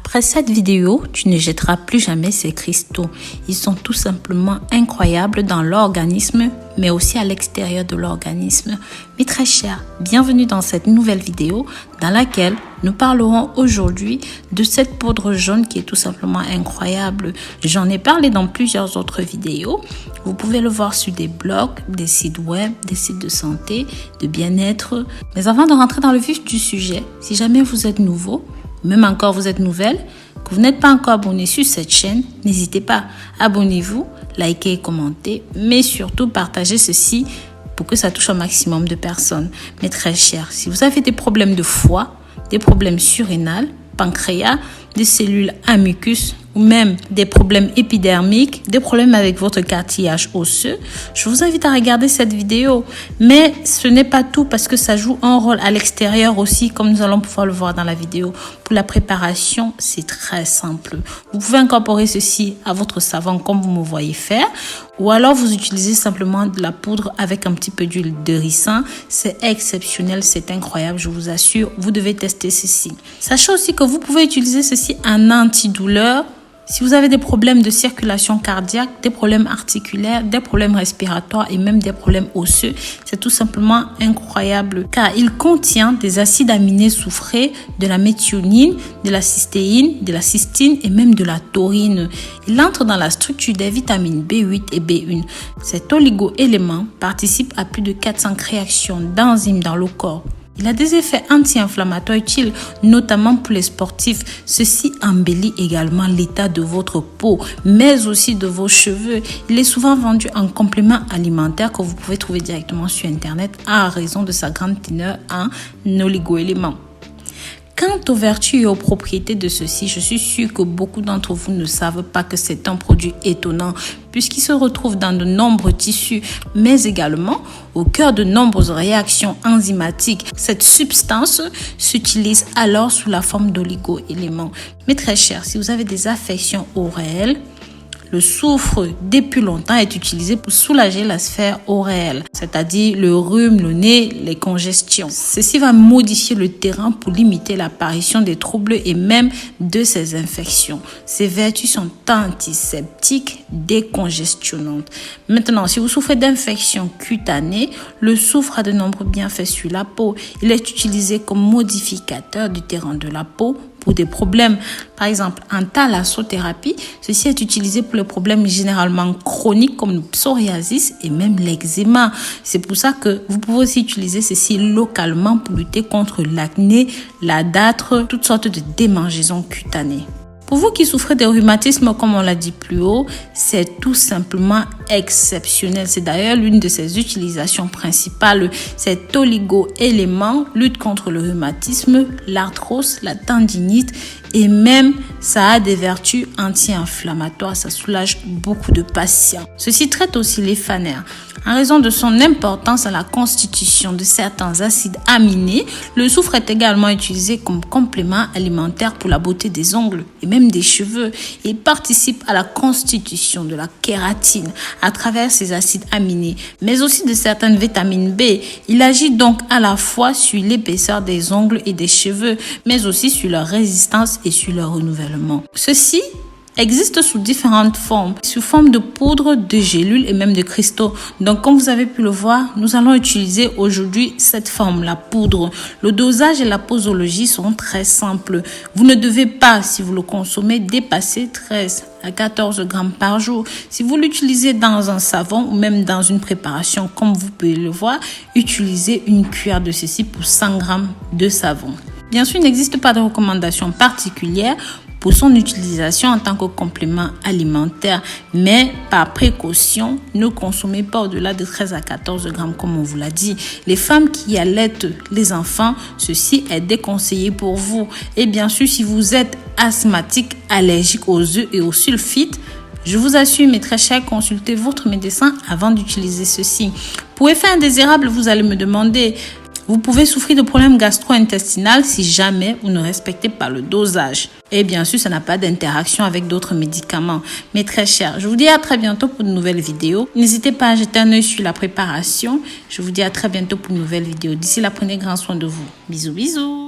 Après cette vidéo, tu ne jetteras plus jamais ces cristaux. Ils sont tout simplement incroyables dans l'organisme, mais aussi à l'extérieur de l'organisme. Mes très chers, bienvenue dans cette nouvelle vidéo dans laquelle nous parlerons aujourd'hui de cette poudre jaune qui est tout simplement incroyable. J'en ai parlé dans plusieurs autres vidéos. Vous pouvez le voir sur des blogs, des sites web, des sites de santé, de bien-être. Mais avant de rentrer dans le vif du sujet, si jamais vous êtes nouveau, même encore vous êtes nouvelle, que vous n'êtes pas encore abonné sur cette chaîne, n'hésitez pas, abonnez-vous, likez et commentez, mais surtout partagez ceci pour que ça touche un maximum de personnes. Mes très chers, si vous avez des problèmes de foie, des problèmes surrénals, pancréas, des cellules à mucus ou même des problèmes épidermiques, des problèmes avec votre cartilage osseux, je vous invite à regarder cette vidéo. Mais ce n'est pas tout parce que ça joue un rôle à l'extérieur aussi, comme nous allons pouvoir le voir dans la vidéo. Pour la préparation, c'est très simple. Vous pouvez incorporer ceci à votre savon comme vous me voyez faire, ou alors vous utilisez simplement de la poudre avec un petit peu d'huile de ricin. C'est exceptionnel, c'est incroyable, je vous assure. Vous devez tester ceci. Sachez aussi que vous pouvez utiliser ceci en antidouleur. Si vous avez des problèmes de circulation cardiaque, des problèmes articulaires, des problèmes respiratoires et même des problèmes osseux, c'est tout simplement incroyable car il contient des acides aminés soufrés, de la méthionine, de la cystéine, de la cystine et même de la taurine. Il entre dans la structure des vitamines B8 et B1. Cet oligo-élément participe à plus de 400 réactions d'enzymes dans le corps. Il a des effets anti-inflammatoires utiles, notamment pour les sportifs. Ceci embellit également l'état de votre peau, mais aussi de vos cheveux. Il est souvent vendu en complément alimentaire que vous pouvez trouver directement sur Internet à raison de sa grande teneur en oligo-éléments. Quant aux vertus et aux propriétés de ceci, je suis sûre que beaucoup d'entre vous ne savent pas que c'est un produit étonnant puisqu'il se retrouve dans de nombreux tissus, mais également au cœur de nombreuses réactions enzymatiques. Cette substance s'utilise alors sous la forme d'oligo-éléments. Mais très cher, si vous avez des affections oréelles, le soufre, depuis longtemps, est utilisé pour soulager la sphère oréelle, c'est-à-dire le rhume, le nez, les congestions. Ceci va modifier le terrain pour limiter l'apparition des troubles et même de ces infections. Ces vertus sont antiseptiques, décongestionnantes. Maintenant, si vous souffrez d'infections cutanées, le soufre a de nombreux bienfaits sur la peau. Il est utilisé comme modificateur du terrain de la peau pour des problèmes, par exemple en thalassothérapie. Ceci est utilisé pour les problèmes généralement chroniques comme le psoriasis et même l'eczéma. C'est pour ça que vous pouvez aussi utiliser ceci localement pour lutter contre l'acné, la dartre, toutes sortes de démangeaisons cutanées. Pour vous qui souffrez de rhumatisme, comme on l'a dit plus haut, c'est tout simplement exceptionnel. C'est d'ailleurs l'une de ses utilisations principales. Cet oligo-élément lutte contre le rhumatisme, l'arthrose, la tendinite et même ça a des vertus anti-inflammatoires. Ça soulage beaucoup de patients. Ceci traite aussi les fanères. En raison de son importance à la constitution de certains acides aminés, le soufre est également utilisé comme complément alimentaire pour la beauté des ongles et même des cheveux. Il participe à la constitution de la kératine à travers ces acides aminés, mais aussi de certaines vitamines B. Il agit donc à la fois sur l'épaisseur des ongles et des cheveux, mais aussi sur leur résistance et sur leur renouvellement. Ceci existe sous différentes formes, sous forme de poudre, de gélules et même de cristaux. Donc, comme vous avez pu le voir, nous allons utiliser aujourd'hui cette forme, la poudre. Le dosage et la posologie sont très simples. Vous ne devez pas, si vous le consommez, dépasser 13 à 14 grammes par jour. Si vous l'utilisez dans un savon ou même dans une préparation, comme vous pouvez le voir, utilisez une cuillère de ceci pour 100 grammes de savon. Bien sûr, il n'existe pas de recommandation particulière pour son utilisation en tant que complément alimentaire, mais par précaution, ne consommez pas au-delà de 13 à 14 grammes comme on vous l'a dit. Les femmes qui allaitent les enfants, ceci est déconseillé pour vous. Et bien sûr, si vous êtes asthmatique, allergique aux œufs et aux sulfites, je vous assure, mes très chers, consultez votre médecin avant d'utiliser ceci. Pour effet indésirable, vous allez me demander, vous pouvez souffrir de problèmes gastro-intestinaux si jamais vous ne respectez pas le dosage. Et bien sûr, ça n'a pas d'interaction avec d'autres médicaments. Mais très cher, je vous dis à très bientôt pour de nouvelles vidéos. N'hésitez pas à jeter un œil sur la préparation. Je vous dis à très bientôt pour une nouvelle vidéo. D'ici là, prenez grand soin de vous. Bisous, bisous.